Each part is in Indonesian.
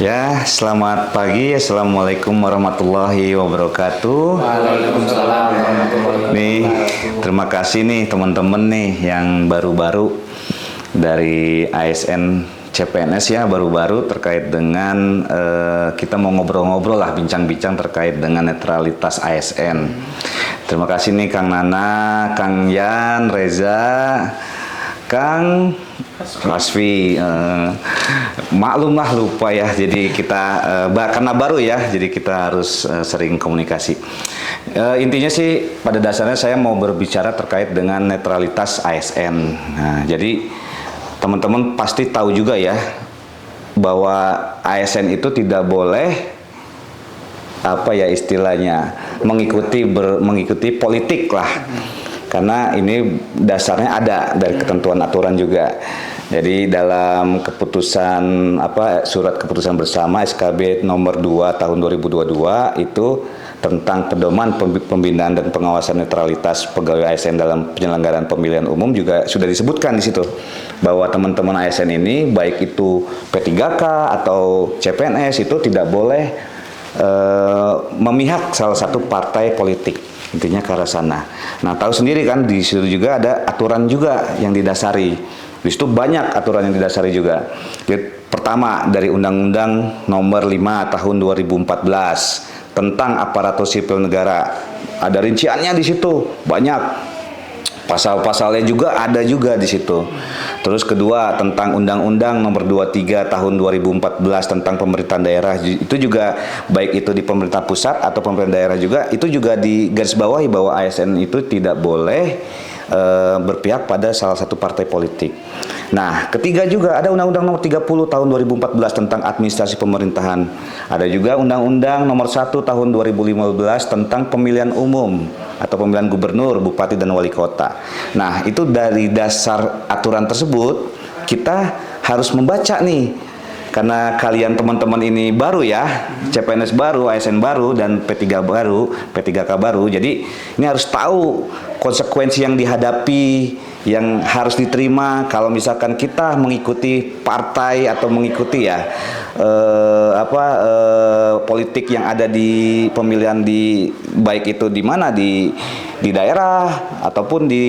Ya, selamat pagi. Assalamualaikum warahmatullahi wabarakatuh. Waalaikumsalam warahmatullahi Nih, wabarakatuh. terima kasih nih teman-teman nih yang baru-baru dari ASN CPNS ya, baru-baru terkait dengan kita mau ngobrol-ngobrol lah, bincang-bincang terkait dengan netralitas ASN. Terima kasih nih Kang Nana, Kang Yan, Reza, Kang Rasfi, maklum lah lupa ya. Jadi kita karena baru ya, jadi kita harus sering komunikasi. Intinya sih pada dasarnya saya mau berbicara terkait dengan netralitas ASN. Nah, jadi teman-teman pasti tahu juga ya bahwa ASN itu tidak boleh apa ya istilahnya mengikuti politik lah. Karena ini dasarnya ada dari ketentuan aturan juga. Jadi dalam keputusan surat keputusan bersama SKB nomor 2 tahun 2022 itu tentang pedoman pembinaan dan pengawasan netralitas pegawai ASN dalam penyelenggaraan pemilihan umum juga sudah disebutkan di situ bahwa teman-teman ASN ini baik itu P3K atau CPNS itu tidak boleh memihak salah satu partai politik. Intinya ke arah sana. Nah, tahu sendiri kan di situ juga ada aturan juga yang didasari. Di situ banyak aturan yang didasari juga. Pertama dari Undang-Undang Nomor 5 Tahun 2014 tentang aparatur sipil negara. Ada rinciannya di situ, banyak. Pasal-pasalnya juga ada juga di situ. Terus kedua tentang Undang-Undang Nomor 23 Tahun 2014 tentang pemerintahan daerah, itu juga baik itu di pemerintah pusat atau pemerintah daerah juga itu juga digarisbawahi bahwa ASN itu tidak boleh berpihak pada salah satu partai politik. Nah, ketiga juga ada Undang-Undang Nomor 30 Tahun 2014 tentang administrasi pemerintahan. Ada juga Undang-Undang Nomor 1 Tahun 2015 tentang pemilihan umum atau pemilihan gubernur, bupati, dan wali kota. Nah, itu dari dasar aturan tersebut kita harus membaca nih. Karena kalian teman-teman ini baru ya, CPNS baru, ASN baru, dan P3 baru, P3K baru. Jadi ini harus tahu konsekuensi yang dihadapi, yang harus diterima kalau misalkan kita mengikuti partai atau mengikuti ya politik yang ada di pemilihan di baik itu di mana di daerah ataupun di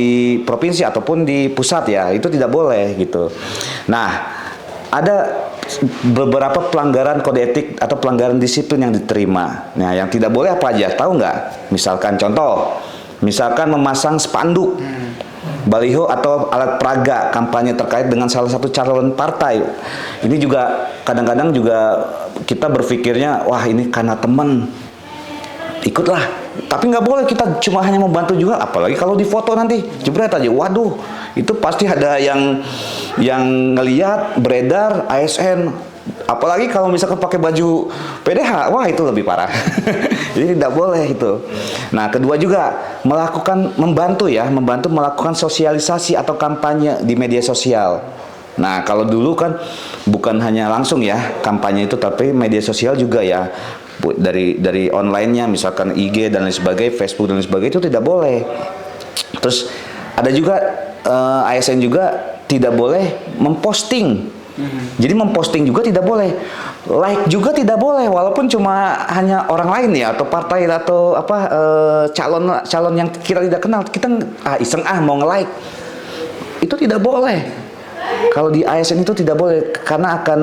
provinsi ataupun di pusat ya, itu tidak boleh gitu. Nah, ada beberapa pelanggaran kode etik atau pelanggaran disiplin yang diterima. Nah, yang tidak boleh apa aja, tahu nggak? Misalkan contoh, misalkan memasang spanduk, baliho atau alat peraga kampanye terkait dengan salah satu calon partai. Ini juga kadang-kadang juga kita berpikirnya, wah ini karena teman, ikutlah. Tapi nggak boleh kita cuma hanya membantu juga, apalagi kalau di foto nanti jebret aja, waduh itu pasti ada yang ngelihat beredar ASN, apalagi kalau misalkan pakai baju PDH, wah itu lebih parah. Jadi tidak boleh itu. Nah, kedua juga membantu melakukan sosialisasi atau kampanye di media sosial. Nah, kalau dulu kan bukan hanya langsung ya kampanye itu, tapi media sosial juga ya, dari online-nya misalkan IG dan lain sebagainya, Facebook dan lain sebagainya, itu tidak boleh. Terus ada juga ASN juga tidak boleh memposting. Jadi memposting juga tidak boleh, like juga tidak boleh, walaupun cuma hanya orang lain ya atau partai atau calon yang kita tidak kenal, kita iseng mau nge-like, itu tidak boleh. Kalau di ASN itu tidak boleh karena akan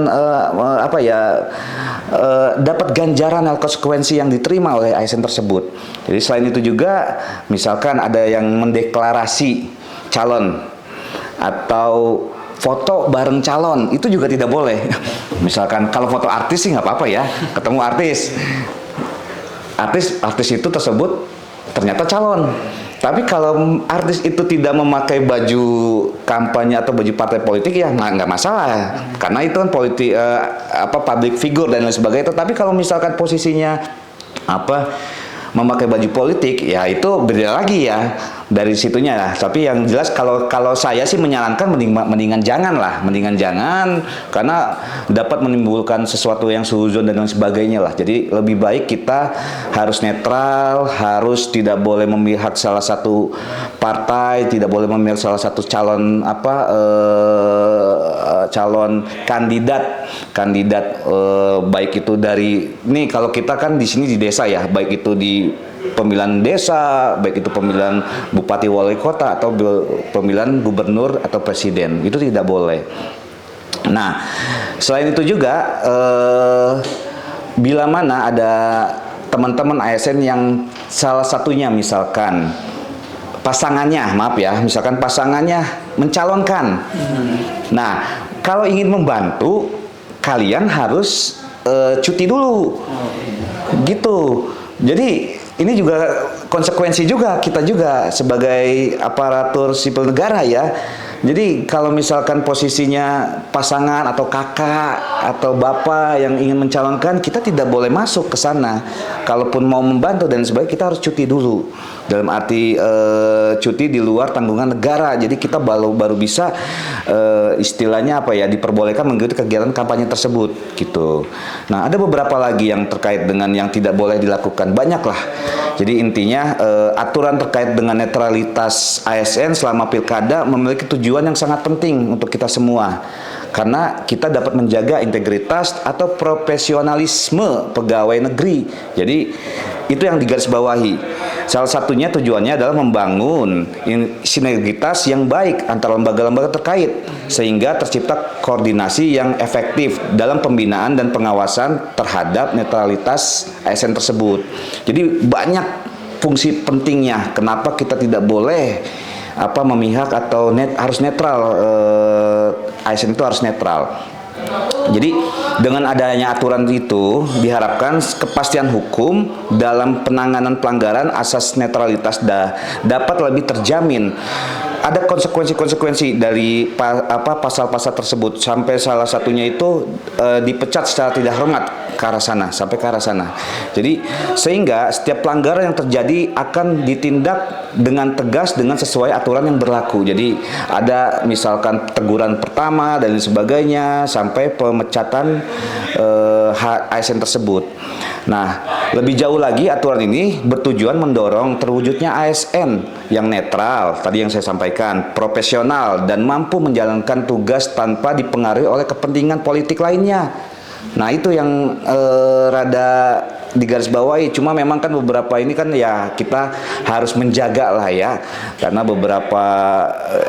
dapat ganjaran atau konsekuensi yang diterima oleh ASN tersebut. Jadi selain itu juga misalkan ada yang mendeklarasi calon atau foto bareng calon, itu juga tidak boleh. Misalkan kalau foto artis sih nggak apa-apa ya, ketemu artis itu tersebut ternyata calon. Tapi kalau artis itu tidak memakai baju kampanye atau baju partai politik ya nggak masalah, karena itu kan public figure dan lain sebagainya. Tapi kalau misalkan posisinya memakai baju politik, ya itu beda lagi ya dari situnya lah. Tapi yang jelas kalau saya sih menyarankan mendingan jangan karena dapat menimbulkan sesuatu yang suzon dan lain sebagainya lah. Jadi lebih baik kita harus netral, harus tidak boleh memihak salah satu partai, tidak boleh memihak salah satu calon calon kandidat baik itu dari nih kalau kita kan di sini di desa ya, baik itu di pemilihan desa, baik itu pemilihan bupati wali kota atau pemilihan gubernur atau presiden, itu tidak boleh. Nah, selain itu juga bila mana ada teman-teman ASN yang salah satunya misalkan pasangannya, maaf ya, misalkan pasangannya mencalonkan. Nah, kalau ingin membantu, kalian harus cuti dulu, gitu. Jadi ini juga konsekuensi juga kita juga sebagai aparatur sipil negara ya. Jadi kalau misalkan posisinya pasangan atau kakak atau bapak yang ingin mencalonkan, kita tidak boleh masuk ke sana. Kalaupun mau membantu dan sebagainya, kita harus cuti dulu. Dalam arti cuti di luar tanggungan negara. Jadi kita baru bisa istilahnya apa ya, diperbolehkan mengikuti kegiatan kampanye tersebut gitu. Nah, ada beberapa lagi yang terkait dengan yang tidak boleh dilakukan, banyak lah. Jadi intinya aturan terkait dengan netralitas ASN selama pilkada memiliki tujuan yang sangat penting untuk kita semua. Karena kita dapat menjaga integritas atau profesionalisme pegawai negeri. Jadi itu yang digarisbawahi. Salah satunya tujuannya adalah membangun sinergitas yang baik antara lembaga-lembaga terkait sehingga tercipta koordinasi yang efektif dalam pembinaan dan pengawasan terhadap netralitas ASN tersebut. Jadi banyak fungsi pentingnya kenapa kita tidak boleh memihak atau harus netral, ASN itu harus netral. Jadi dengan adanya aturan itu diharapkan kepastian hukum dalam penanganan pelanggaran asas netralitas dapat lebih terjamin. Ada konsekuensi-konsekuensi dari pasal-pasal tersebut, sampai salah satunya itu dipecat secara tidak hormat ke arah sana, sampai ke arah sana. Jadi sehingga setiap pelanggaran yang terjadi akan ditindak dengan tegas dengan sesuai aturan yang berlaku. Jadi ada misalkan teguran pertama dan sebagainya sampai pemecatan ASN tersebut. Nah, lebih jauh lagi aturan ini bertujuan mendorong terwujudnya ASN yang netral, tadi yang saya sampaikan, profesional dan mampu menjalankan tugas tanpa dipengaruhi oleh kepentingan politik lainnya. Nah, itu yang rada digarisbawahi. Cuma memang kan beberapa ini kan ya kita harus menjaga lah ya, karena beberapa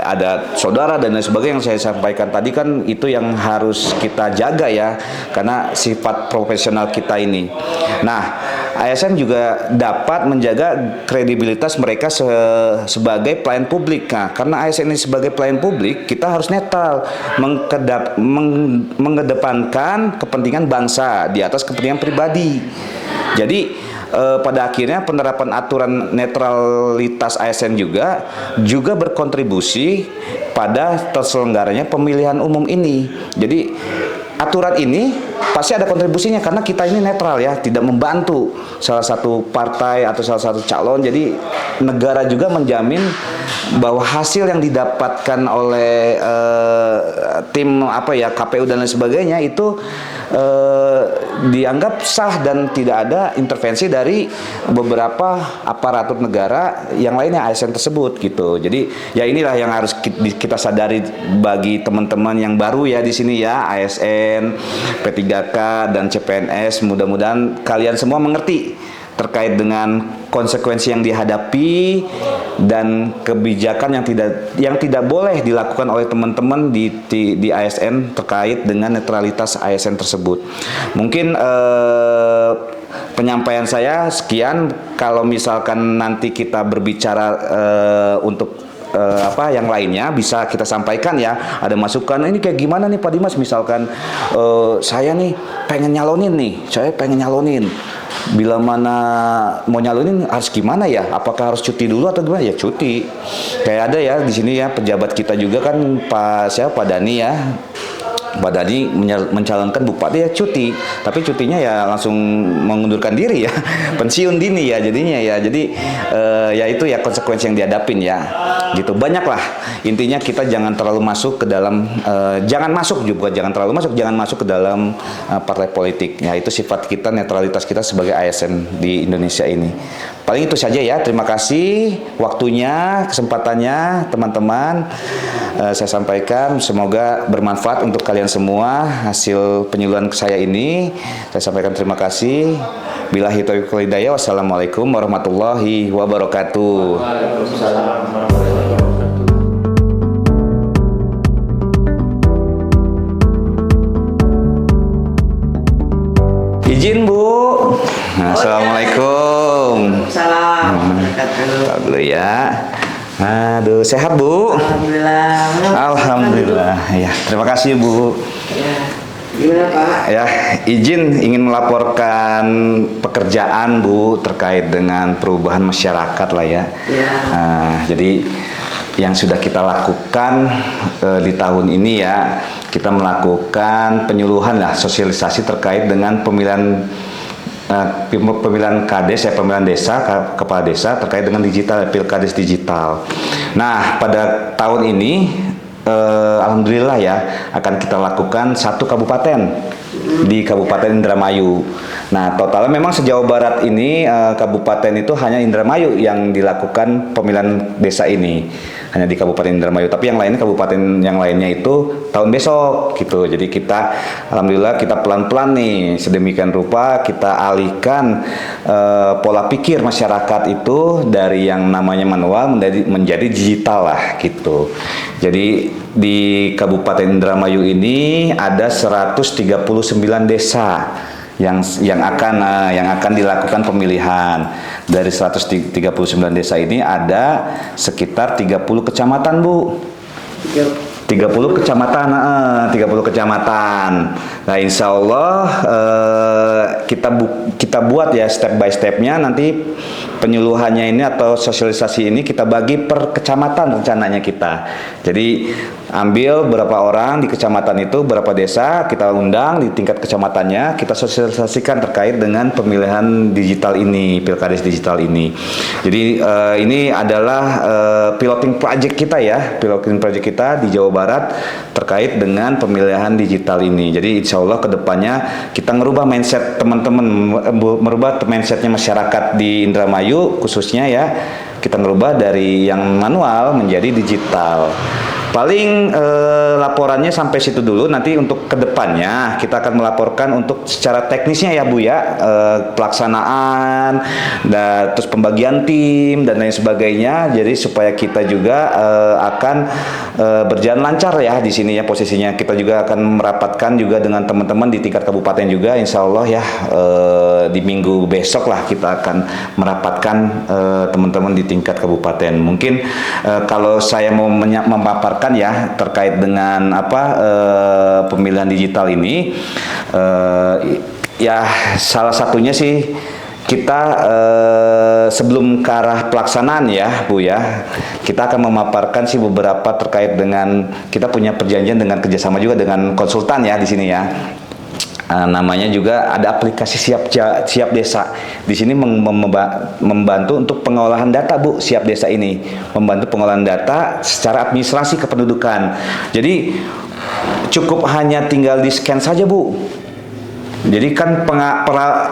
ada saudara dan lain sebagainya yang saya sampaikan tadi kan itu yang harus kita jaga ya, karena sifat profesional kita ini. Nah, ASN juga dapat menjaga kredibilitas mereka sebagai pelayan publik. Nah, karena ASN ini sebagai pelayan publik, kita harus netral, mengedepankan kepentingan bangsa di atas kepentingan pribadi. Jadi pada akhirnya penerapan aturan netralitas ASN juga berkontribusi pada terselenggaranya pemilihan umum ini. Jadi aturan ini pasti ada kontribusinya karena kita ini netral ya, tidak membantu salah satu partai atau salah satu calon. Jadi negara juga menjamin bahwa hasil yang didapatkan oleh tim KPU dan lain sebagainya itu dianggap sah dan tidak ada intervensi dari beberapa aparatur negara yang lainnya ASN tersebut gitu. Jadi ya inilah yang harus kita sadari bagi teman-teman yang baru ya di sini ya, ASN, P3K dan CPNS. Mudah-mudahan kalian semua mengerti terkait dengan konsekuensi yang dihadapi dan kebijakan yang tidak boleh dilakukan oleh teman-teman di ASN terkait dengan netralitas ASN tersebut. Mungkin penyampaian saya sekian. Kalau misalkan nanti kita berbicara untuk yang lainnya bisa kita sampaikan ya, ada masukan ini kayak gimana nih Pak Dimas, misalkan saya nih pengen nyalonin bila mana mau nyalonin harus gimana ya, apakah harus cuti dulu atau gimana ya? Cuti kayak ada ya di sini ya, pejabat kita juga kan Pak Dani ya, Pak Dani mencalonkan bupati ya cuti, tapi cutinya ya langsung mengundurkan diri ya, pensiun dini ya jadinya ya. Jadi ya itu ya konsekuensi yang dihadapin ya, gitu. Banyak lah intinya, kita jangan terlalu masuk ke dalam jangan masuk ke dalam partai politik ya. Itu sifat kita, netralitas kita sebagai ASN di Indonesia ini. Paling itu saja ya. Terima kasih waktunya, kesempatannya teman-teman. Saya sampaikan semoga bermanfaat untuk kalian semua hasil penyuluhan saya ini. Saya sampaikan terima kasih. Billahi taufiq wal hidayah. Wassalamualaikum warahmatullahi wabarakatuh. Waalaikumsalam warahmatullahi wabarakatuh. Izin Bu. Assalamualaikum. Salam. Tahu dulu ya. Aduh, sehat Bu? Alhamdulillah. Alhamdulillah. Ya, terima kasih Bu. Ya. Gimana Pak? Ya, izin ingin melaporkan pekerjaan Bu terkait dengan perubahan masyarakat lah ya. Ya. Jadi yang sudah kita lakukan di tahun ini ya, kita melakukan penyuluhan lah, sosialisasi terkait dengan pemilihan kades ya, pemilihan desa, kepala desa terkait dengan digital, pilkades digital. Nah, pada tahun ini alhamdulillah ya akan kita lakukan 1 kabupaten di Kabupaten Indramayu. Nah, totalnya memang sejauh barat ini kabupaten itu hanya Indramayu yang dilakukan pemilihan desa ini, hanya di Kabupaten Indramayu. Tapi yang lainnya kabupaten yang lainnya itu tahun besok gitu. Jadi kita alhamdulillah kita pelan-pelan nih sedemikian rupa kita alihkan pola pikir masyarakat itu dari yang namanya manual menjadi digital lah gitu. Jadi di Kabupaten Indramayu ini ada 139 desa yang akan dilakukan pemilihan. Dari 139 desa ini ada sekitar 30 kecamatan, Bu. 30 kecamatan, 30 kecamatan. Nah, insya Allah kita buat ya step by stepnya. Nanti penyuluhannya ini atau sosialisasi ini kita bagi per kecamatan rencananya kita. Jadi ambil berapa orang di kecamatan itu, berapa desa kita undang di tingkat kecamatannya, kita sosialisasikan terkait dengan pemilihan digital ini, pilkades digital ini. Jadi ini adalah piloting project kita ya, piloting project kita di Jawa Barat terkait dengan pemilihan digital ini. Jadi insya Allah kedepannya kita ngerubah mindset teman-teman, merubah mindsetnya masyarakat di Indramayu khususnya ya, kita ngerubah dari yang manual menjadi digital. Paling laporannya sampai situ dulu. Nanti untuk kedepannya kita akan melaporkan untuk secara teknisnya ya Bu ya, pelaksanaan, terus pembagian tim dan lain sebagainya. Jadi supaya kita juga akan berjalan lancar ya di sini ya posisinya. Kita juga akan merapatkan juga dengan teman-teman di tingkat kabupaten juga, insya Allah ya di minggu besok lah kita akan merapatkan teman-teman di tingkat kabupaten. Mungkin kalau saya mau memaparkan ya terkait dengan pemilihan digital ini ya salah satunya sih kita sebelum ke arah pelaksanaan ya Bu ya, kita akan memaparkan sih beberapa terkait dengan kita punya perjanjian dengan kerjasama juga dengan konsultan ya di sini ya. Namanya juga ada aplikasi siap desa. Di sini membantu untuk pengolahan data Bu, siap desa ini membantu pengolahan data secara administrasi kependudukan. Jadi cukup hanya tinggal di scan saja Bu. Jadi kan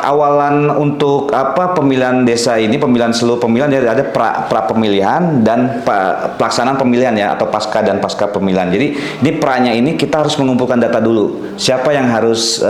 awalan untuk pemilihan desa ini, seluruh pemilihan ada pra pemilihan dan pelaksanaan pemilihan ya, atau pasca dan pasca pemilihan. Jadi ini pranya ini kita harus mengumpulkan data dulu. Siapa yang harus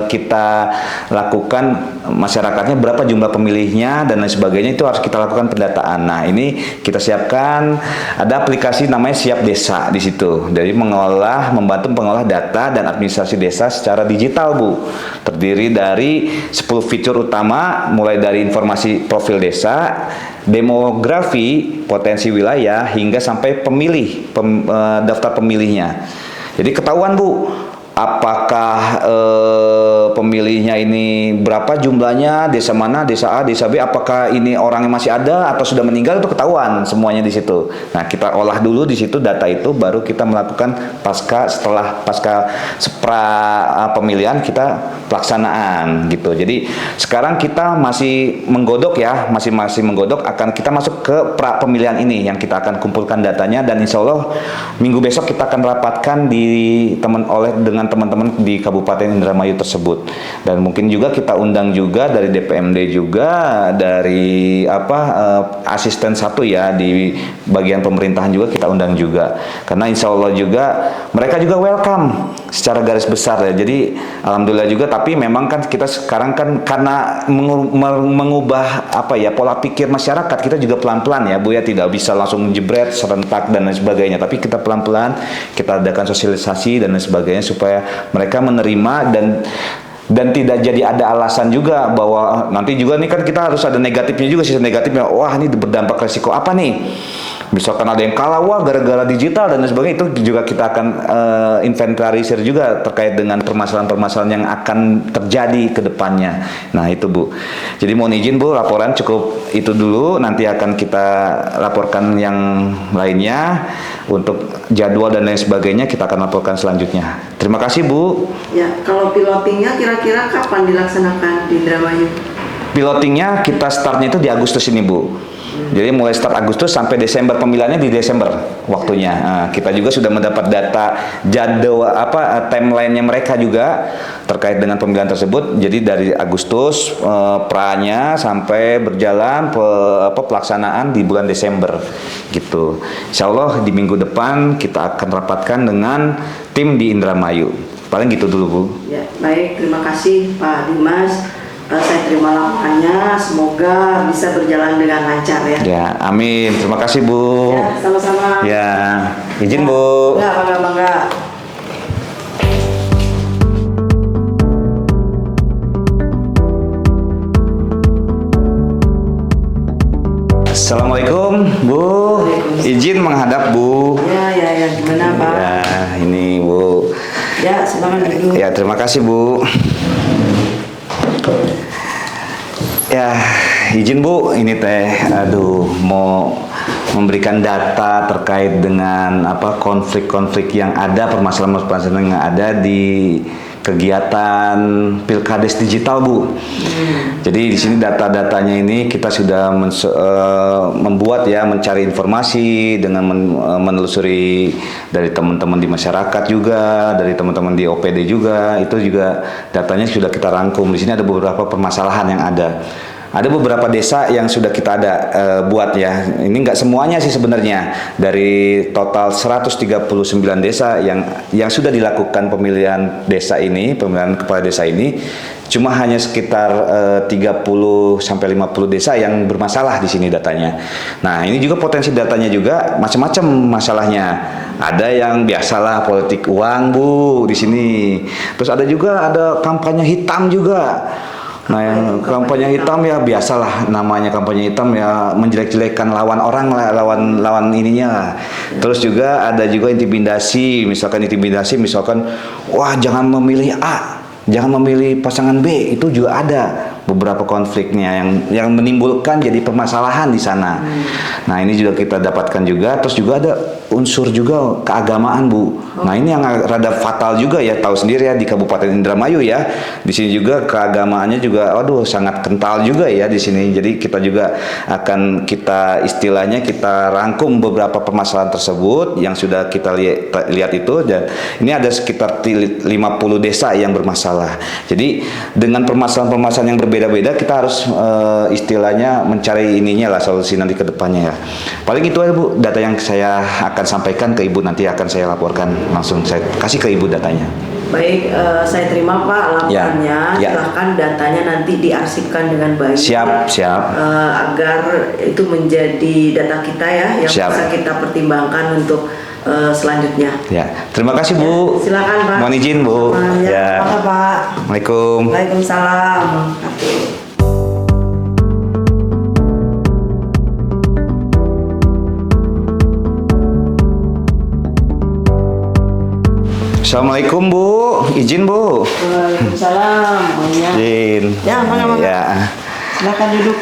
kita lakukan, masyarakatnya berapa jumlah pemilihnya dan lain sebagainya, itu harus kita lakukan pendataan. Nah, ini kita siapkan ada aplikasi namanya Siap Desa di situ. Jadi membantu mengolah data dan administrasi desa secara digital Bu. Terdiri dari 10 fitur utama, mulai dari informasi profil desa, demografi, potensi wilayah, hingga sampai daftar pemilihnya. Jadi ketahuan Bu, apakah pemilihnya ini berapa jumlahnya, desa mana, desa A, desa B, apakah ini orangnya masih ada atau sudah meninggal, itu ketahuan semuanya di situ. Nah, kita olah dulu di situ data itu, baru kita melakukan setelah pasca pemilihan kita pelaksanaan gitu. Jadi sekarang kita masih menggodok ya, masih menggodok, akan kita masuk ke pra pemilihan ini yang kita akan kumpulkan datanya, dan insya Allah minggu besok kita akan rapatkan dengan teman-teman di Kabupaten Indramayu tersebut. Dan mungkin juga kita undang juga dari DPMD juga, dari asisten satu ya di bagian pemerintahan juga kita undang juga. Karena insya Allah juga mereka juga welcome secara garis besar ya. Jadi alhamdulillah juga. Tapi memang kan kita sekarang kan karena mengubah pola pikir masyarakat, kita juga pelan-pelan ya Bu ya, tidak bisa langsung jebret serentak dan lain sebagainya. Tapi kita pelan-pelan kita adakan sosialisasi dan lain sebagainya supaya mereka menerima dan tidak jadi ada alasan juga bahwa nanti juga nih kan kita harus ada negatifnya juga, sisi negatifnya. Wah, ini berdampak resiko apa nih? Misalkan ada yang kalah, wah gara-gara digital dan lain sebagainya. Itu juga kita akan inventarisir juga terkait dengan permasalahan-permasalahan yang akan terjadi ke depannya. Nah itu Bu. Jadi mohon izin Bu, laporan cukup itu dulu. Nanti akan kita laporkan yang lainnya. Untuk jadwal dan lain sebagainya kita akan laporkan selanjutnya. Terima kasih Bu. Ya, kalau pilotingnya kira-kira kapan dilaksanakan di Indramayu? Pilotingnya kita startnya itu di Agustus ini Bu. Jadi mulai start Agustus sampai Desember, pemilihannya di Desember waktunya. Nah, kita juga sudah mendapat data jadwal timelinenya mereka juga terkait dengan pemilihan tersebut. Jadi dari Agustus pranya sampai berjalan pelaksanaan di bulan Desember gitu. Insya Allah di minggu depan kita akan rapatkan dengan tim di Indramayu. Paling gitu dulu Bu. Ya, baik, terima kasih Pak Dimas. Saya terima laporannya, semoga bisa berjalan dengan lancar ya. Ya, amin. Terima kasih Bu. Ya, sama-sama. Ya, izin Bu. Ya, bangga. Assalamualaikum Bu. Izin menghadap Bu. Ya, gimana Pak? Ya, ini Bu. Ya, silakan duduk. Ya, terima kasih Bu. Ya, izin Bu, ini mau memberikan data terkait dengan konflik-konflik yang ada, permasalahan-permasalahan yang ada di kegiatan Pilkades digital Bu. Jadi di sini data-datanya ini kita sudah mencari informasi dengan menelusuri dari teman-teman di masyarakat juga, dari teman-teman di OPD juga. Itu juga datanya sudah kita rangkum. Di sini ada beberapa permasalahan yang ada. Ada beberapa desa yang sudah kita buat ya. Ini nggak semuanya sih sebenarnya. Dari total 139 desa yang sudah dilakukan pemilihan desa ini, pemilihan kepala desa ini, cuma hanya sekitar 30 sampai 50 desa yang bermasalah di sini datanya. Nah, ini juga potensi datanya juga macam-macam masalahnya. Ada yang biasalah politik uang Bu di sini. Terus ada kampanye hitam juga. Nah, yang kampanye hitam ya biasalah namanya kampanye hitam ya, menjelek-jelekan lawan orang lah, lawan ininya lah. Terus juga ada intimidasi, misalkan wah jangan memilih A, jangan memilih pasangan B, itu juga ada beberapa konfliknya yang menimbulkan jadi permasalahan di sana. Nah, ini juga kita dapatkan juga. Terus juga ada unsur juga keagamaan Bu. Nah, ini yang rada fatal juga ya, tahu sendiri ya di Kabupaten Indramayu ya. Di sini juga keagamaannya juga sangat kental juga ya di sini. Jadi kita juga akan kita rangkum beberapa permasalahan tersebut yang sudah kita lihat itu, dan ini ada sekitar 50 desa yang bermasalah. Jadi dengan permasalahan-permasalahan yang berbeda-beda kita harus mencari solusi nanti ke depannya ya. Paling itu aja Bu, data yang saya akan sampaikan ke Ibu, nanti akan saya laporkan langsung, saya kasih ke Ibu datanya. Baik, saya terima Pak laporannya. Ya. Silahkan datanya nanti diarsipkan dengan baik. Siap. Agar itu menjadi data kita ya, yang Siap. bisa kita pertimbangkan untuk selanjutnya. Ya, terima kasih Bu. Ya, silakan Pak. Mohon izin Bu. Ya. Apa Pak? Assalamualaikum. Waalaikumsalam. Assalamualaikum Bu, izin Bu. Waalaikumsalam. Izin. Ya, mangga. Ya. Silakan duduk.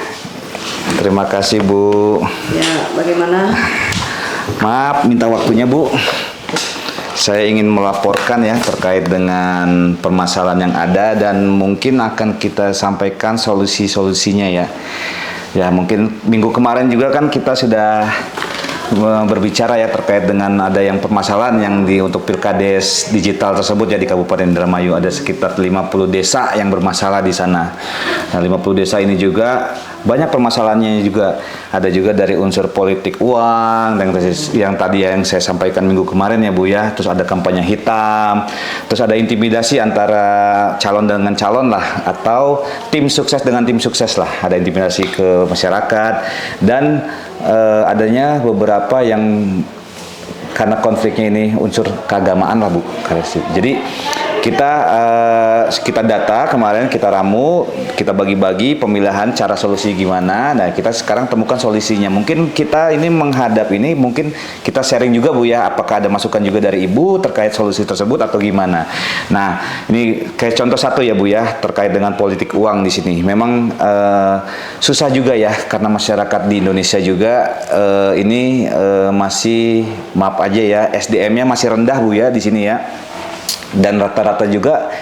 Terima kasih Bu. Ya, bagaimana? Maaf, minta waktunya Bu. Saya ingin melaporkan ya terkait dengan permasalahan yang ada, dan mungkin akan kita sampaikan solusi-solusinya ya. Ya, mungkin minggu kemarin juga kan kita sudah berbicara ya terkait dengan ada yang permasalahan yang untuk Pilkades digital tersebut ya di Kabupaten Indramayu. Ada sekitar 50 desa yang bermasalah di sana. Nah, 50 desa ini juga banyak permasalahannya juga. Ada juga dari unsur politik uang yang tadi yang saya sampaikan minggu kemarin ya Bu ya. Terus ada kampanye hitam, terus ada intimidasi antara calon dengan calon lah, atau tim sukses dengan tim sukses lah. Ada intimidasi ke masyarakat dan adanya beberapa yang karena konfliknya ini unsur keagamaan lah Bu. Jadi kita data kemarin, kita ramu, kita bagi-bagi pemilihan cara solusi gimana. Nah, kita sekarang temukan solusinya. Mungkin kita ini menghadap ini, mungkin kita sharing juga Bu ya, apakah ada masukan juga dari Ibu terkait solusi tersebut atau gimana. Nah, ini kayak contoh satu ya Bu ya, terkait dengan politik uang di sini. Memang susah juga ya, karena masyarakat di Indonesia juga ini masih, maaf aja ya, SDM-nya masih rendah Bu ya di sini ya. Dan rata-rata juga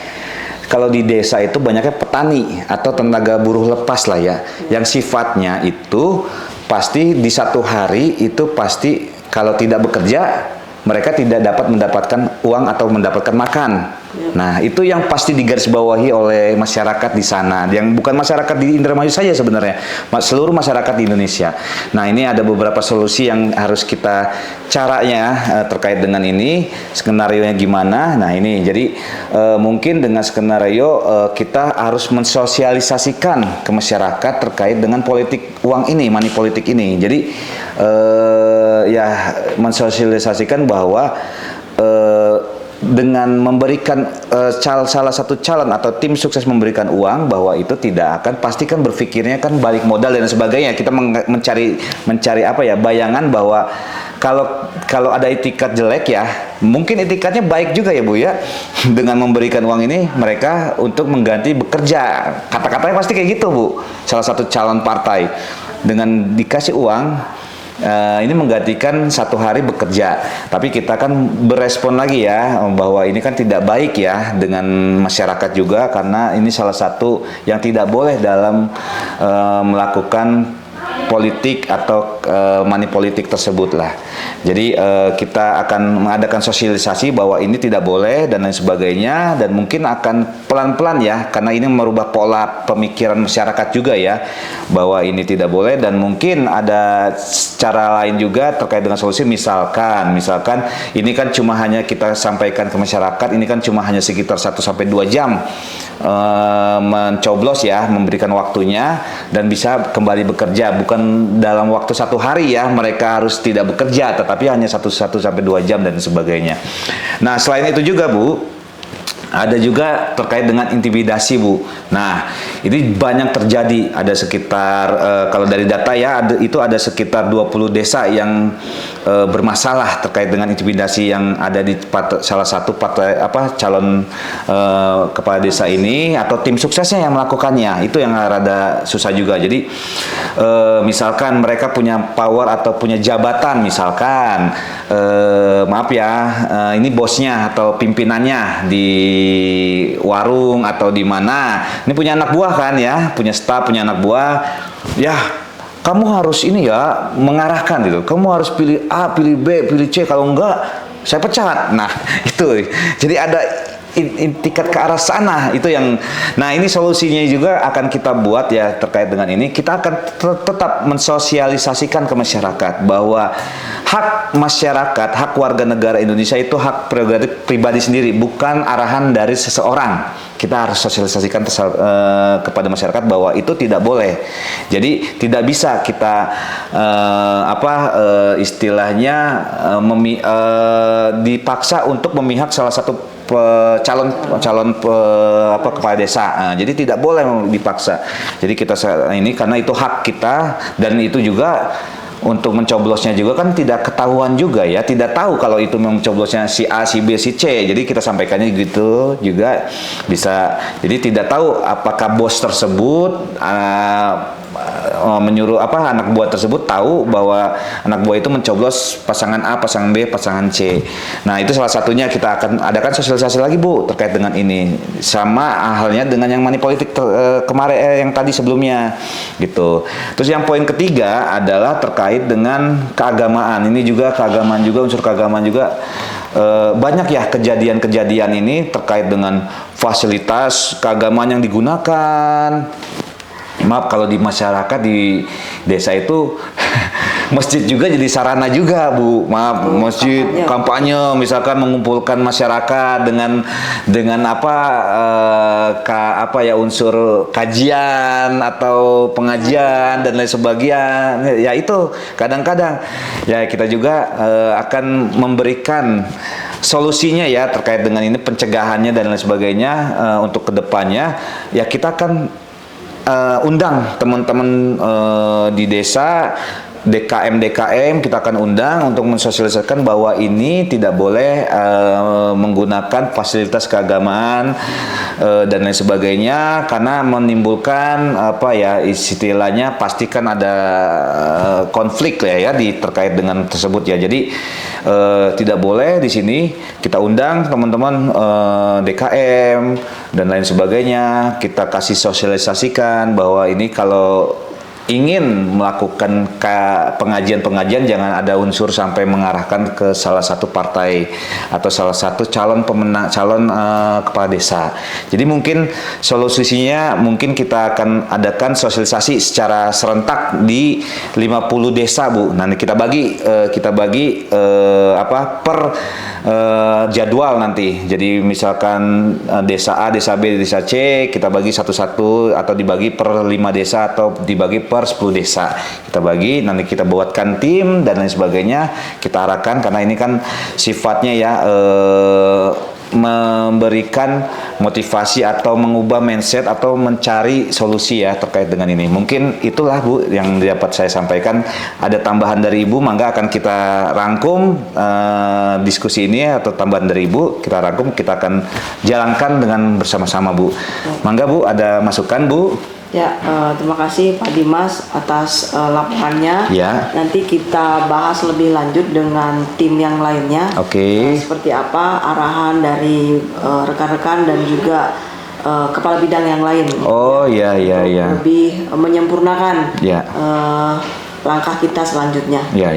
kalau di desa itu banyaknya petani atau tenaga buruh lepas lah ya, yang sifatnya itu pasti di satu hari itu pasti kalau tidak bekerja mereka tidak dapat mendapatkan uang atau mendapatkan makan. Nah, itu yang pasti digarisbawahi oleh masyarakat di sana. Yang bukan masyarakat di Indramayu saja sebenarnya, seluruh masyarakat di Indonesia. Nah, ini ada beberapa solusi yang harus kita caranya terkait dengan ini, skenarionya gimana. Nah, ini jadi mungkin dengan skenario kita harus mensosialisasikan ke masyarakat terkait dengan politik uang ini, money politik ini. Jadi ya mensosialisasikan bahwa dengan memberikan salah satu calon atau tim sukses memberikan uang, bahwa itu tidak akan, pastikan berpikirnya kan balik modal dan sebagainya. Kita mencari apa ya, bayangan bahwa kalau ada itikat jelek ya, mungkin itikatnya baik juga ya Bu ya. Dengan memberikan uang ini mereka untuk mengganti bekerja. Kata-katanya pasti kayak gitu Bu. Salah satu calon partai dengan dikasih uang ini menggantikan satu hari bekerja. Tapi kita kan berespon lagi ya, bahwa ini kan tidak baik ya dengan masyarakat juga, karena ini salah satu yang tidak boleh dalam melakukan politik atau money politik tersebut lah. Jadi kita akan mengadakan sosialisasi bahwa ini tidak boleh dan lain sebagainya, dan mungkin akan pelan-pelan ya, karena ini merubah pola pemikiran masyarakat juga ya, bahwa ini tidak boleh. Dan mungkin ada cara lain juga terkait dengan solusi, misalkan ini kan cuma hanya kita sampaikan ke masyarakat, ini kan cuma hanya sekitar 1-2 jam mencoblos ya, memberikan waktunya dan bisa kembali bekerja, bukan dalam waktu 1 hari ya, mereka harus tidak bekerja, tetapi hanya 1-2 jam dan sebagainya. Nah, selain itu juga Bu, ada juga terkait dengan intimidasi Bu. Nah, ini banyak terjadi. Ada sekitar kalau dari data ya, itu ada sekitar 20 desa yang bermasalah terkait dengan intimidasi yang ada di salah satu calon kepala desa ini atau tim suksesnya yang melakukannya. Itu yang rada susah juga. Jadi misalkan mereka punya power atau punya jabatan, misalkan maaf ya, ini bosnya atau pimpinannya di warung atau di mana, ini punya anak buah kan ya, punya staf, punya anak buah ya, kamu harus ini ya, mengarahkan gitu, kamu harus pilih A, pilih B, pilih C, kalau enggak saya pecat. Nah itu, jadi ada intikat ke arah sana, itu yang, nah ini solusinya juga akan kita buat ya terkait dengan ini. Kita akan tetap mensosialisasikan ke masyarakat bahwa hak masyarakat, hak warga negara Indonesia itu hak prerogatif pribadi sendiri, bukan arahan dari seseorang. Kita harus sosialisasikan kepada masyarakat bahwa itu tidak boleh. Jadi tidak bisa kita istilahnya dipaksa untuk memihak salah satu calon kepala desa. Jadi tidak boleh dipaksa. Jadi kita ini karena itu hak kita, dan itu juga untuk mencoblosnya juga kan tidak ketahuan juga ya, tidak tahu kalau itu mencoblosnya si A, si B, si C. Jadi kita sampaikannya gitu juga bisa. Jadi tidak tahu apakah bos tersebut menyuruh anak buah tersebut tahu bahwa anak buah itu mencoblos pasangan A, pasangan B, pasangan C. Nah, itu salah satunya kita akan adakan sosialisasi lagi, Bu, terkait dengan ini. Sama halnya dengan yang money politik kemarin yang tadi sebelumnya gitu. Terus yang poin ketiga adalah terkait dengan keagamaan. Ini juga keagamaan juga, unsur keagamaan juga. Banyak ya kejadian-kejadian ini terkait dengan fasilitas keagamaan yang digunakan. Maaf kalau di masyarakat di desa itu masjid juga jadi sarana juga, Bu. Maaf, masjid kampanye misalkan mengumpulkan masyarakat dengan unsur kajian atau pengajian dan lain sebagainya. Ya itu kadang-kadang ya kita juga akan memberikan solusinya ya terkait dengan ini, pencegahannya dan lain sebagainya untuk kedepannya. Ya kita akan undang teman-teman di desa, DKM kita akan undang untuk mensosialisasikan bahwa ini tidak boleh menggunakan fasilitas keagamaan dan lain sebagainya, karena menimbulkan istilahnya pastikan ada konflik ya terkait dengan tersebut ya. Jadi tidak boleh di sini. Kita undang teman-teman DKM dan lain sebagainya, kita kasih sosialisasikan bahwa ini kalau ingin melakukan pengajian-pengajian jangan ada unsur sampai mengarahkan ke salah satu partai atau salah satu calon kepala desa. Jadi mungkin solusinya mungkin kita akan adakan sosialisasi secara serentak di 50 desa, Bu. Nanti kita bagi per jadwal nanti. Jadi misalkan desa A, desa B, desa C kita bagi satu-satu atau dibagi per 5 desa atau dibagi per 10 desa. Kita bagi, nanti kita buatkan tim dan lain sebagainya. Kita arahkan karena ini kan sifatnya ya memberikan motivasi atau mengubah mindset atau mencari solusi ya terkait dengan ini. Mungkin itulah, Bu, yang dapat saya sampaikan. Ada tambahan dari Ibu, mangga akan kita rangkum diskusi ini atau tambahan dari Ibu, kita rangkum, kita akan jalankan dengan bersama-sama, Bu. Mangga, Bu, ada masukan, Bu? Ya, terima kasih Pak Dimas atas laporannya. Ya. Nanti kita bahas lebih lanjut dengan tim yang lainnya. Oke. Seperti apa arahan dari rekan-rekan dan juga kepala bidang yang lain. Oh ya. Lebih menyempurnakan Ya. langkah kita selanjutnya. Ya.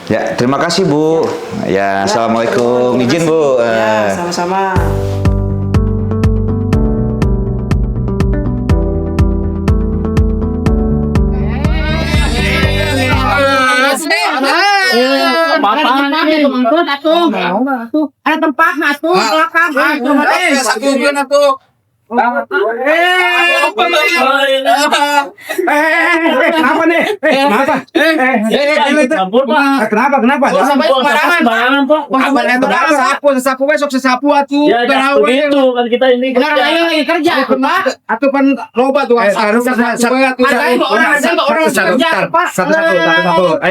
Ya, terima kasih, Bu. Ya, assalamualaikum. Izin, Bu. Ya, sama-sama. Ada tempat masuk belakang. Kenapa nih? Kenapa? Kenapa? Sesapu besok sesapu atuh. Ya, begitu kan kita ini lagi kerja. Atuh pan loba tuh.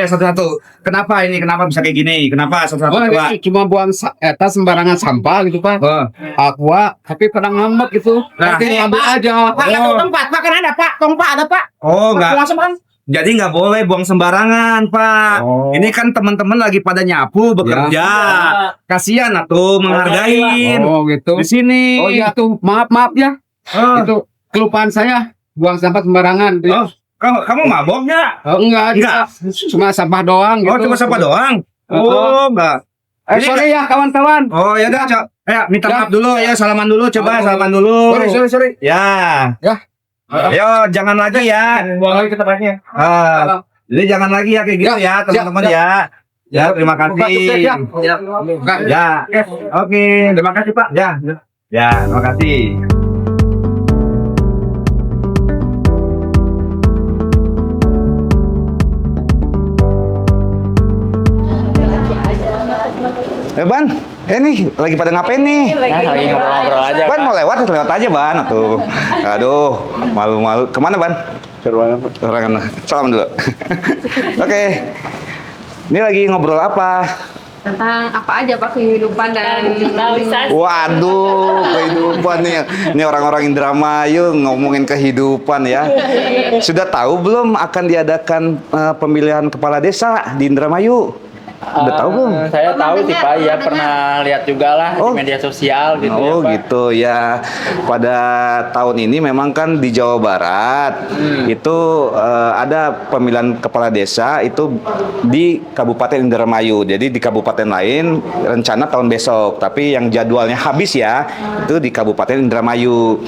Satu-satu. Kenapa ini? Kenapa bisa kayak gini? Kenapa satu-satu? Cuma buang sembarangan sampah gitu, Pak. Aqua, tapi pada ngambek gitu. Nanti ambil aja. Pak, tempat. Pak, kan ada, Pak. Tongpak ada, Pak. Oh, enggak. Jadi nggak boleh buang sembarangan, Pak. Ini kan teman-teman lagi pada nyapu bekerja. Kasihan atuh, menghargain. Oh, gitu. Di sini. Oh iya tuh, maaf ya. Itu kelupaan saya buang sampah sembarangan. Oh, kamu maboknya? Oh, enggak. Cuma sampah doang gitu. Oh, cuma sampah doang. Oh, enggak. Sorry ya kawan-kawan. Oh, ya udah, minta maaf dulu ya, salaman dulu, coba salaman dulu. Sorry. Ya. Ayo, jangan lagi ya. buang lagi ke tempatnya. Jadi jangan lagi ya kayak gitu ya, teman-teman ya. Ya, terima kasih. Ya. Oke, terima kasih, Pak. Ya, terima kasih. Ban, nih lagi pada ngapain nih? Lagi ngobrol-ngobrol aja. Ban mau lewat aja, Ban. Aduh, malu-malu. Kemana, Ban? Ke ruangan. Salam dulu. Oke. Ini lagi ngobrol apa? tentang apa aja Pak kehidupan dan digitalisasi. Waduh, kehidupan nih. Ini orang-orang Indramayu ngomongin kehidupan ya. Sudah tahu belum akan diadakan pemilihan kepala desa di Indramayu? Udah tahu belum? Saya tahu sih Pak, ya pernah lihat juga lah Oh. di media sosial gitu ya Oh Pak. gitu ya. Pada tahun ini memang kan di Jawa Barat itu ada pemilihan kepala desa itu di Kabupaten Indramayu. Jadi di kabupaten lain rencana tahun besok, tapi yang jadwalnya habis ya itu di Kabupaten Indramayu.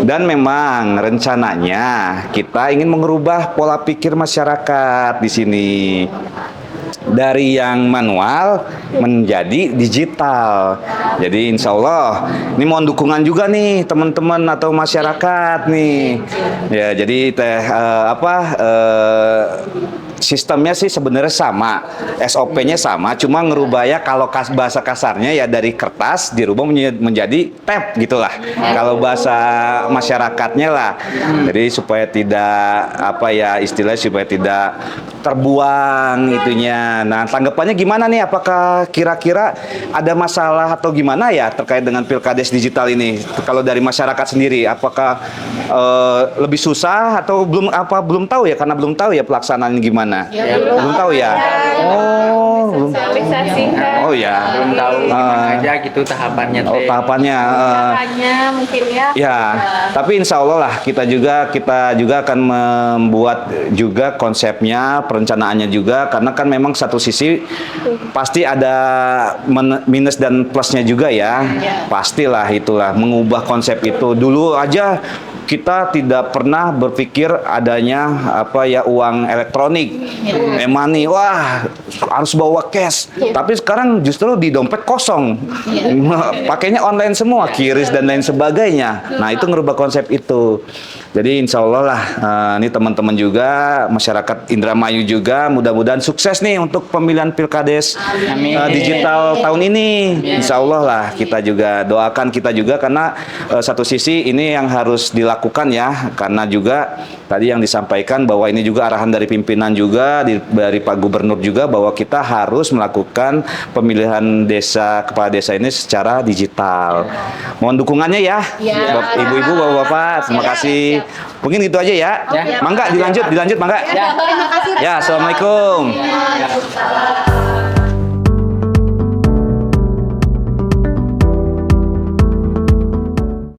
Dan memang rencananya kita ingin mengubah pola pikir masyarakat di sini. Dari yang manual menjadi digital. Jadi insya Allah ini mohon dukungan juga nih teman-teman atau masyarakat nih. Ya jadi sistemnya sih sebenarnya sama, SOP-nya sama, cuma ngerubah ya kalau bahasa kasarnya ya dari kertas dirubah menjadi tab gitulah. Kalau bahasa masyarakatnya lah, jadi supaya tidak istilahnya supaya tidak terbuang itunya. Nah tanggapannya gimana nih? Apakah kira-kira ada masalah atau gimana ya terkait dengan Pilkades digital ini? Kalau dari masyarakat sendiri, apakah lebih susah atau belum tahu ya karena belum tahu ya pelaksanaan gimana? Belum tahu ya. Oh, belum. Sosialisasikan. Oh ya. Belum tahu gimana aja gitu tahapannya. Oh tahapannya. Caranya mungkin ya. Ya, tapi insya Allah lah kita juga akan membuat juga konsepnya, perencanaannya juga, karena kan memang satu sisi pasti ada minus dan plusnya juga ya. Pastilah itulah mengubah konsep itu. Dulu aja kita tidak pernah berpikir adanya uang elektronik, e-money, wah harus bawa cash. Tapi sekarang justru di dompet kosong, pakainya online semua, QRIS dan lain sebagainya. Nah itu ngerubah konsep itu. Jadi insya Allah lah, ini teman-teman juga, masyarakat Indramayu juga, mudah-mudahan sukses nih untuk pemilihan Pilkades digital tahun ini. Insya Allah lah, kita juga doakan kita juga, karena satu sisi ini yang harus dilakukan ya, karena juga tadi yang disampaikan bahwa ini juga arahan dari pimpinan juga, dari Pak Gubernur juga, bahwa kita harus melakukan pemilihan kepala desa ini secara digital. Mohon dukungannya ya, ibu-ibu, bapak-bapak, terima kasih. Mungkin gitu aja ya. Mangga dilanjut, mangga. Terima kasih. Ya, assalamualaikum.